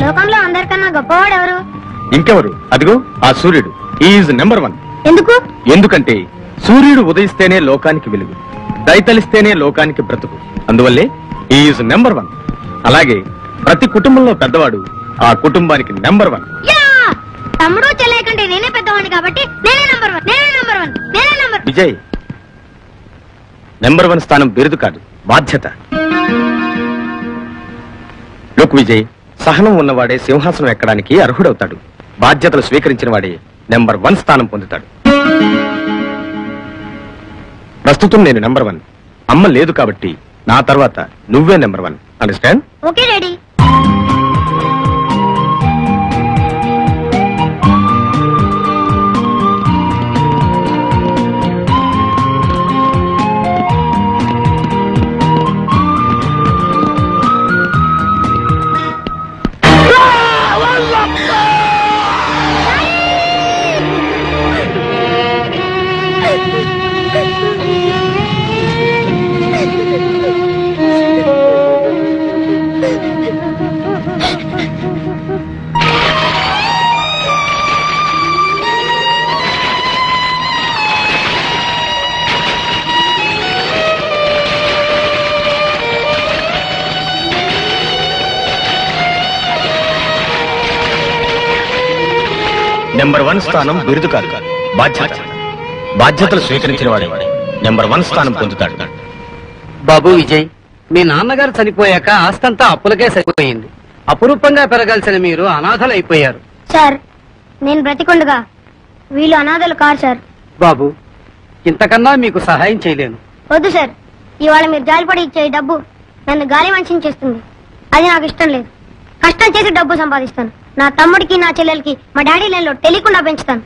లోకంలో అందరికన్నా గొప్పవాడు ఎవరు? ఇంకెవరు? అదిగో ఆ సూర్యుడు. Is number 1. ఎందుకు? ఎందుకంటే సూర్యుడు ఉదయిస్తేనే లోకానికి వెలుగు, దయతలిస్తేనే లోకానికి బ్రతుకు. అందువల్లే ఈజ్ నెంబర్ 1. అలాగే ప్రతి కుటుంబంలో పెద్దవాడు ఆ కుటుంబానికి నెంబర్ 1. తమ్ముడు చెల్లె కంటే నేనే పెద్దవాడిని కాబట్టి నేనే నెంబర్ 1. నేనే నెంబర్ 1. నేనే నెంబర్. విజయ్, నెంబర్ 1 స్థానం బిరుదు కాదు, బాధ్యత. లుక్ విజయ్, సహనం ఉన్నవాడే సింహాసనం ఎక్కడానికి అర్హుడవుతాడు. బాధ్యతలు స్వీకరించిన వాడే నెంబర్ 1 స్థానం పొందుతాడు. ప్రస్తుతం నేను నెంబర్ 1. అమ్మ లేదు కాబట్టి నా తర్వాత నువ్వే number 1. Understand? Okay daddy. Number 1 స్థానం బిరుదు కాదు, బాధ్యత. బాధ్యతలు స్వీకరించిన వాడే నెంబర్ 1 స్థానం పొందుతాడు. బాబు విజయ్, మీ నాన్నగారు చనిపోయాక ఆస్తంతా అప్పులకే సరిపోయింది. అపురూపంగా పెరగాల్సిన మీరు అనాథలు అయిపోయారు. సార్, నేను బ్రతికొండగా వీళ్ళు అనాథలు కారు సార్. బాబు, ఇంతకన్నా మీకు సహాయం చేయలేను. వద్దు సార్, ఇవాళ మీరు జాలిపడి ఇచ్చే డబ్బు నన్ను గాలి మనిషిని చేస్తుంది. అది నాకు ఇష్టం లేదు. కష్టం చేసి డబ్బు సంపాదిస్తాను. నా తమ్ముడికి నా చెల్లెలకి మా డాడీ లైన్లో తెలియకుండా పెంచుతాను.